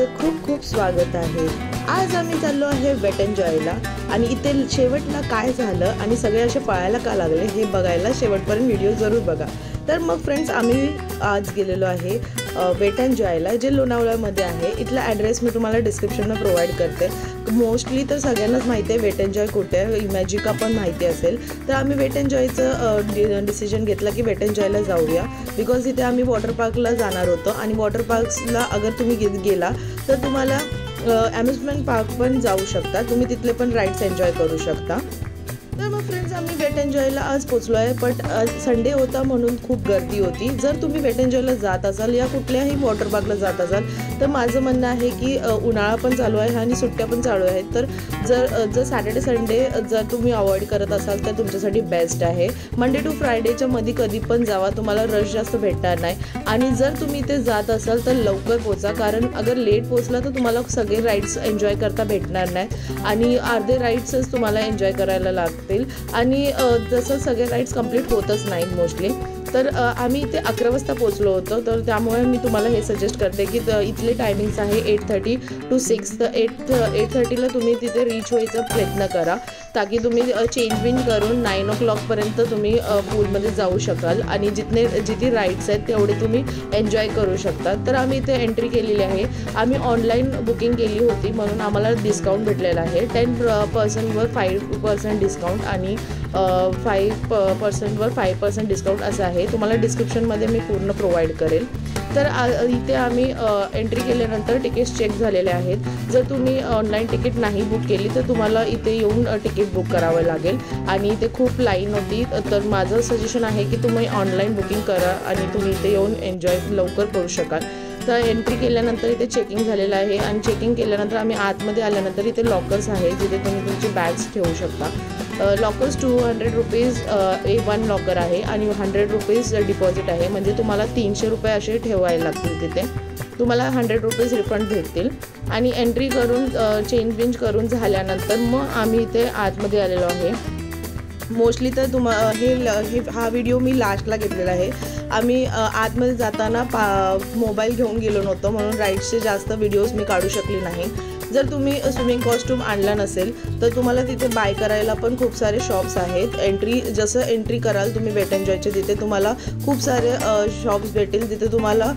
तुमचं खूप खूप स्वागत आहे। आज आम्ही चाललो आहे वेट एन्जॉयला आणि इथे शेवटला काय झालं आणि सगळे असे पळायला का लागले हे बघायला शेवटपर्यंत व्हिडिओ जरूर बघा। तर मग फ्रेंड्स आम्ही आज गेलेलो आहे वेट एन्जॉयला, जे लोणावळ्यामध्ये आहे। इथला ॲड्रेस मी तुम्हाला डिस्क्रिप्शनला प्रोव्हाइड करते। मोस्टली तर सगळ्यांनाच माहिती आहे वेट एन्जॉय कुठे आहे, इमॅजिका पण माहिती असेल। तर आम्ही वेट एन्जॉयचं डिसिजन घेतला की वेट एन्जॉयला जाऊया, बिकॉज इथे आम्ही वॉटर पार्कला जाणार होतो आणि वॉटर पार्क्सला अगर तुम्ही गेला तर तुम्हाला अम्युजमेंट पार्क पण जाऊ शकता, तुम्ही तिथले पण राईड्स एन्जॉय करू शकता। तर मग फ्रेंड्स आम्ही वेट एन्जॉयला आज पोचलो आहे, बट संडे होता म्हणून खूप गर्दी होती। जर तुम्ही वेट एन्जॉयला जात असाल या कुठल्याही वॉटर पार्कला जात असाल तर माझं म्हणणं आहे की उन्हाळा पण चालू आहे आणि सुट्ट्या पण चालू आहेत, तर जर सॅटर्डे संडे जर तुम्ही अवॉइड करत असाल तर तुमच्यासाठी बेस्ट आहे। मंडे टू फ्रायडेच्या मध्ये कधी पण जावा, तुम्हाला रश जास्त भेटणार नाही। आणि जर तुम्ही इथे जात असाल तर लवकर पोचा, कारण अगर लेट पोचला तर तुम्हाला सगळे राईड्स एन्जॉय करता भेटणार नाही आणि अर्धे राईड्सच तुम्हाला एन्जॉय करायला लागतील आणि जसं सगळे राईड्स कंप्लीट होतच नाहीत मोस्टली। तर आम्ही इथे 11 वाजता पोचलो होतो, तर त्यामुळे मी तुम्हाला हे सजेस्ट करते की इथले टायमिंग्स आहे 8:30 to 6। तर 8:30ला तुम्ही तिथे रीच व्हायचा प्रयत्न करा, ताकी तुम्ही चेंज बिन करून 9 o'clockपर्यंत तुम्ही पूलमध्ये जाऊ शकाल आणि जिथे राईड्स आहेत तेवढे तुम्ही एन्जॉय करू शकता। तर आम्ही इथे एंट्री केलेली आहे। आम्ही ऑनलाईन बुकिंग केली होती म्हणून आम्हाला डिस्काउंट भेटलेला आहे। 10%वर 5% डिस्काउंट आणि 5%वर 5% डिस्काउंट असं आहे। तुम्हाला डिस्क्रिप्शनमध्ये मी पूर्ण प्रोव्हाइड करेल। तर इथे आम्ही एंट्री केल्यानंतर तिकीट्स चेक झालेले आहेत। जर तुम्ही ऑनलाईन तिकीट नाही बुक केली तर तुम्हाला इथे येऊन तिकीट बुक करावं लागेल आणि इथे खूप लाईन होती। तर माझं सजेशन आहे की तुम्ही ऑनलाईन बुकिंग करा आणि तुम्ही इथे येऊन एन्जॉय लवकर करू शकाल। तर एंट्री केल्यानंतर इथे चेकिंग झालेलं आहे आणि चेकिंग केल्यानंतर आम्ही आतमध्ये आल्यानंतर इथे लॉकर्स आहे जिथे तुम्ही तुमची बॅग्स ठेवू शकता। लॉकर्स 200 रुपीज वन लॉकर आहे आणि 100 रुपीज डिपॉझिट आहे, म्हणजे तुम्हाला 300 रुपये असे ठेवायला लागतील। तिथे तुम्हाला 100 रुपीज रिफंड भेटतील आणि एंट्री करून चेंज करून झाल्यानंतर मग आम्ही इथे आतमध्ये आलेलो आहे। मोस्टली तर हा व्हिडिओ मी लास्टला घेतलेला आहे। आम्ही आतमध्ये जाताना मोबाईल घेऊन गेलो नव्हतो म्हणून राईड्सचे जास्त व्हिडिओज मी काढू शकले नाही। जर तुम्ही स्विमिंग कॉस्ट्यूम आणला नसेल तर तुम्हाला तिथे बाय करायला पण खूप सारे शॉप्स आहेत। जसं एंट्री कराल तुम्ही वेट एन्जॉयचे तिथे तुम्हाला खूप सारे शॉप्स भेटतील, तिथे तुम्हाला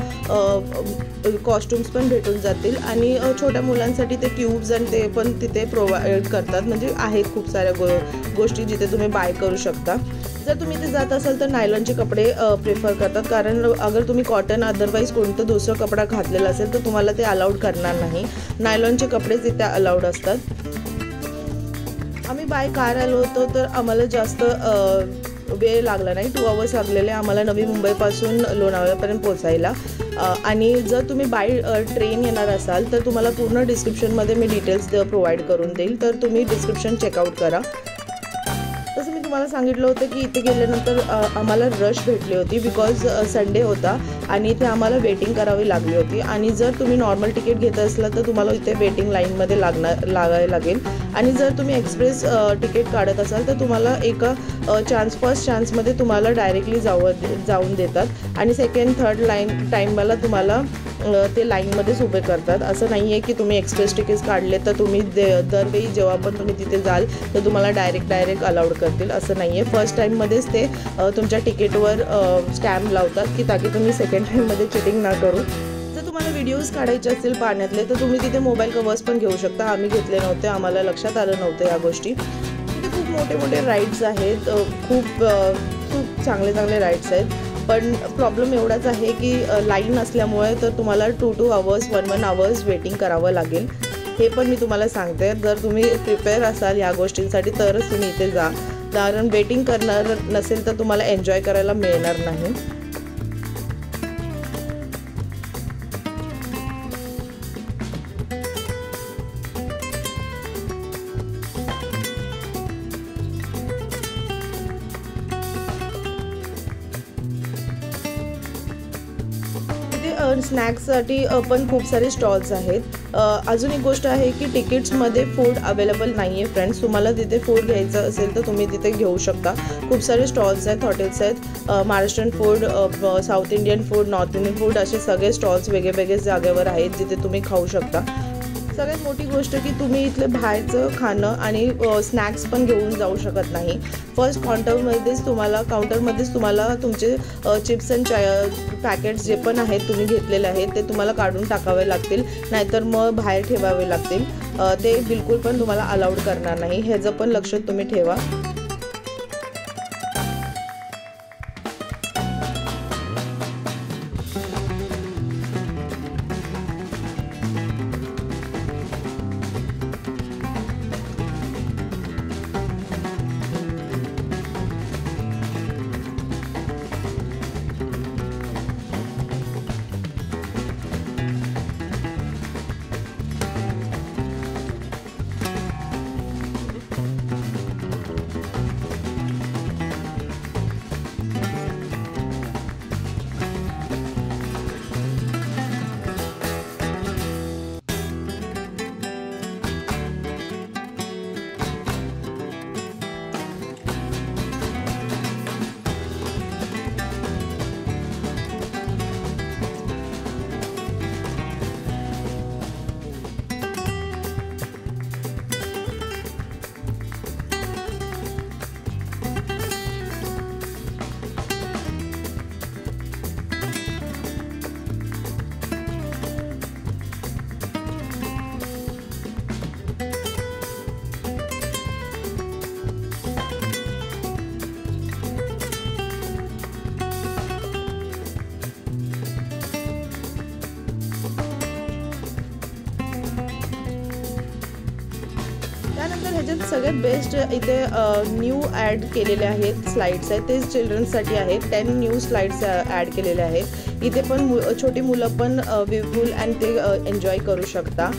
कॉस्ट्यूम्स पण भेटून जातील आणि छोट्या मुलांसाठी ते ट्यूब्स आणि ते पण तिथे प्रोव्हाइड करतात, म्हणजे आहेत खूप साऱ्या गोष्टी जिथे तुम्ही बाय करू शकता। जर तुम्ही इथे जात असाल तर नायलॉनचे कपडे प्रेफर करतात, कारण अगर तुम्ही कॉटन अदरवाईज कोणतं दुसरं कपडा घातलेला असेल तर तुम्हाला ते अलाउड करणार नाही। नायलॉनचे कपडेच इथे अलाउड असतात। आम्ही बाय कार आलो होतो तर आम्हाला जास्त वेळ लागला नाही, 2 hours लागलेले आम्हाला नवी मुंबईपासून लोणावळ्यापर्यंत पोचायला। आणि जर तुम्ही बाय ट्रेन येणार असाल तर तुम्हाला पूर्ण डिस्क्रिप्शनमध्ये मी डिटेल्स प्रोव्हाइड करून देईल, तर तुम्ही डिस्क्रिप्शन चेकआउट करा। तसं मी तुम्हाला सांगितलं होतं की इथे गेल्यानंतर आम्हाला रश भेटली होती, बिकॉज संडे होता आणि इथे आम्हाला वेटिंग करावी लागली होती। आणि जर तुम्ही नॉर्मल तिकीट घेत असला तर तुम्हाला इथे वेटिंग लाईनमध्ये लागायला लागेल आणि जर तुम्ही एक्सप्रेस तिकीट काढत असाल तर तुम्हाला एका फर्स्ट चान्समध्ये तुम्हाला डायरेक्टली जाऊन देतात आणि सेकंड थर्ड टाईमला तुम्हाला ते लाईनमध्येच उभे करतात। असं नाही आहे की तुम्ही एक्सप्रेस तिकीट्स काढले तर तुम्ही दरवेळी जेव्हा पण तुम्ही तिथे जाल तर तुम्हाला डायरेक्ट अलाउड करतील, असं नाही आहे। फर्स्ट टाईममध्येच ते तुमच्या तिकीटवर स्टॅम्प लावतात की ताकी तुम्ही सेकंड टाईममध्ये चिटिंग ना करू। जर तुम्हाला व्हिडिओज काढायचे असतील पाण्यातले तर तुम्ही तिथे मोबाईल कवर्स पण घेऊ शकता। आम्ही घेतले नव्हते, आम्हाला लक्षात आलं नव्हतं या गोष्टी। तिथे खूप मोठे राईड्स आहेत, खूप चांगले राईड्स आहेत, पण प्रॉब्लेम एवढाच आहे की लाईन असल्यामुळे तर तुम्हाला 2 hours 1 hours वेटिंग करावं लागेल। हे पण मी तुम्हाला सांगते, जर तुम्ही प्रिपेअर असाल या गोष्टींसाठी तरच तुम्ही इथे जा, कारण वेटिंग करणार नसेल तर तुम्हाला एन्जॉय करायला मिळणार नाही। स्नॅक्ससाठी पण खूप सारे स्टॉल्स आहेत। अजून एक गोष्ट आहे की तिकीट्समध्ये फूड अवेलेबल नाही आहे फ्रेंड्स। तुम्हाला तिथे फूड घ्यायचं असेल तर तुम्ही तिथे घेऊ शकता। खूप सारे स्टॉल्स आहेत, हॉटेल्स आहेत, Maharashtrian food, south Indian food, north Indian food, असे सगळे स्टॉल्स वेगवेगळे जागेवर आहेत जिथे तुम्ही खाऊ शकता। सगळ्यात मोठी गोष्ट की तुम्ही इथले बाहेरचं खाणं आणि स्नॅक्स पण घेऊन जाऊ शकत नाही। फर्स्ट काउंटरमध्येच तुम्हाला तुमचे चिप्स अँड पॅकेट्स जे पण आहेत तुम्ही घेतलेले आहेत ते तुम्हाला काढून टाकावे लागतील, नाहीतर मग बाहेर ठेवावे लागतील। ते बिलकुल पण तुम्हाला अलाउड करणार नाही, ह्याचं पण लक्ष तुम्ही ठेवा। त्यानंतर ह्याच्यात सगळ्यात बेस्ट इथे न्यू ॲड केलेले आहेत स्लाइड्स आहेत, ते चिल्ड्रन्ससाठी आहेत। 10 न्यू स्लाइड्स ॲड केलेले आहेत। इथे पण छोटी मुलं पण विवफुल आणि ते एन्जॉय करू शकता।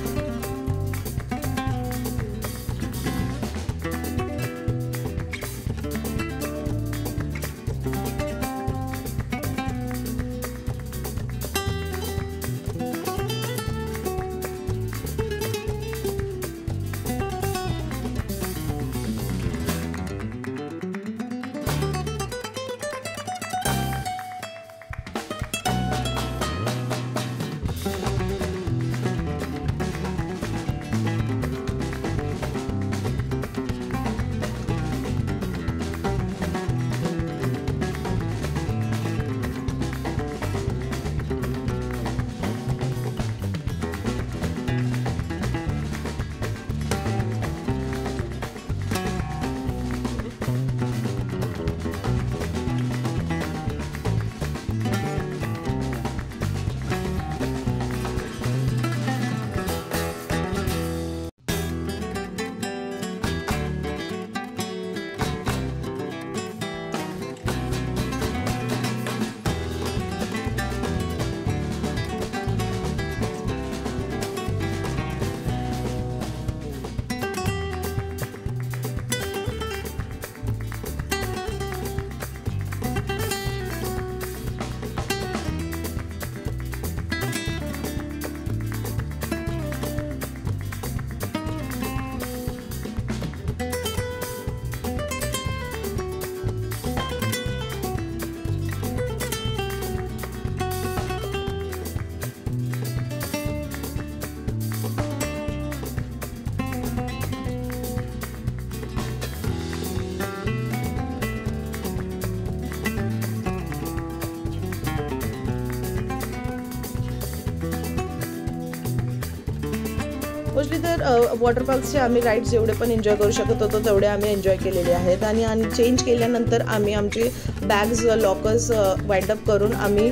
मोस्टली तर वॉटर पार्क्सचे आम्ही राईड्स जेवढे पण एन्जॉय करू शकत होतो तेवढे आम्ही एन्जॉय केलेले आहेत। आणि चेंज केल्यानंतर आम्ही आमचे बॅग्स लॉकर्स वाइंड अप करून आम्ही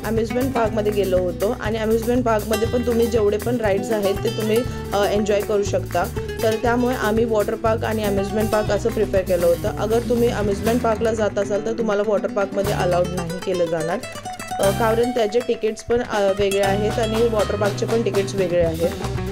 अम्युजमेंट पार्कमध्ये गेलो होतो। आणि अम्युजमेंट पार्कमध्ये पण तुम्ही जेवढे पण राईड्स आहेत ते तुम्ही एन्जॉय करू शकता। तर त्यामुळे आम्ही वॉटर पार्क आणि अम्युजमेंट पार्क असं प्रिफर केलं होतं। अगर तुम्ही अम्युजमेंट पार्कला जात असाल तर तुम्हाला वॉटर पार्कमध्ये अलाउड नाही केलं जाणार, कारण त्याचे तिकीट्स पण वेगळे आहेत आणि वॉटर पार्कचे पण तिकीट्स वेगळे आहेत।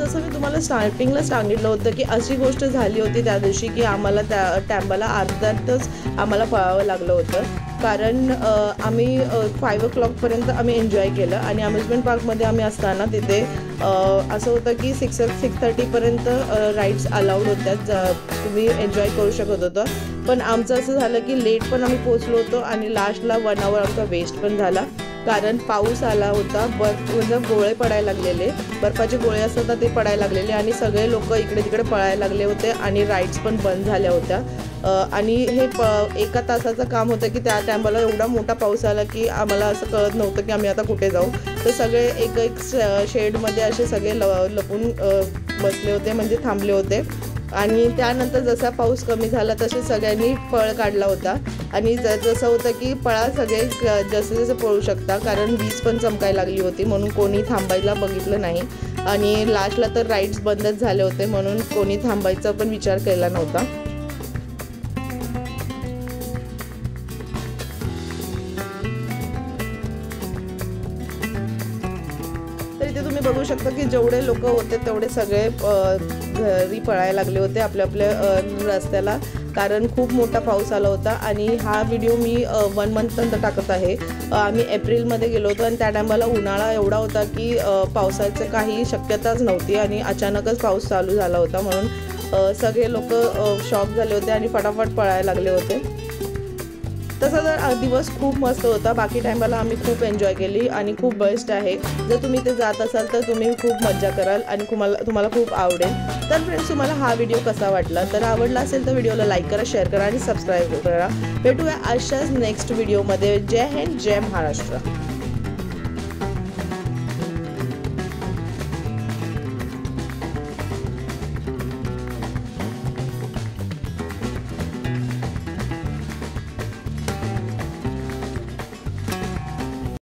जसं मी तुम्हाला स्टार्टिंगला सांगितलं होतं की अशी गोष्ट झाली होती त्या दिवशी की आम्हाला त्या टॅम्बाला अर्धा तास आम्हाला पळावं लागलं होतं, कारण आम्ही 5 o'clockपर्यंत आम्ही एन्जॉय केलं आणि अम्युजमेंट पार्कमध्ये आम्ही असताना तिथे असं होतं की 6:30पर्यंत राईड्स अलाउड होत्या, तुम्ही एन्जॉय करू शकत होतं. पण आमचं असं झालं की लेट पण आम्ही पोचलो होतो आणि लास्टला 1 hour आमचा वेस्ट पण झाला, कारण पाऊस आला होता. म्हणजे गोळे पडायला लागलेले, बर्फाचे गोळे असतात ते पडायला लागलेले आणि सगळे लोक इकडे तिकडे पळायला लागले होते आणि राईड्स पण बंद झाल्या होत्या. आणि हे 1 तासाचं काम होतं की त्या टायमाला एवढा मोठा पाऊस आला की आम्हाला असं कळत नव्हतं की आम्ही आता कुठे जाऊ. तर सगळे एक शेडमध्ये असे सगळे लपून बसले होते, म्हणजे थांबले होते. आणि त्यानंतर जसा पाऊस कमी झाला तसे सगळ्यांनी पळ काढला होता आणि जसं होतं की पळा सगळे जसं जसं पळू शकता, कारण वीज पण चमकायला लागली होती म्हणून कोणी थांबायला बघितलं नाही. आणि लास्टला तर राईड्स बंदच झाले होते म्हणून कोणी थांबायचा पण विचार केला नव्हता. तर इथे तुम्ही बघू शकता की जेवढे लोक होते तेवढे सगळे घरी पळायला लागले होते आपल्या आपल्या रस्त्याला, कारण खूप मोठा पाऊस आला होता. आणि हा व्हिडिओ मी 1 month नंतर टाकत आहे. आम्ही एप्रिलमध्ये गेलो होतो आणि त्या टायमाला उन्हाळा एवढा होता की पावसाची काही शक्यताच नव्हती आणि अचानकच पाऊस चालू झाला होता, म्हणून सगळे लोक शॉक झाले होते आणि फटाफट पळायला लागले होते. तसा तर दिवस खूप मस्त होता. बाकी टायमाला आम्ही खूप एन्जॉय केली आणि खूप बेस्ट आहे. जर तुम्ही ते जात असाल तर तुम्ही खूप मजा कराल आणि तुम्हाला खूप आवडेल. तर फ्रेंड्स, तुम्हाला हा व्हिडिओ कसा वाटला? तर आवडला असेल तर व्हिडिओला लाईक करा, शेअर करा आणि सबस्क्राईब करा. भेटूया अशाच नेक्स्ट व्हिडिओमध्ये. जय हिंद, जय महाराष्ट्र.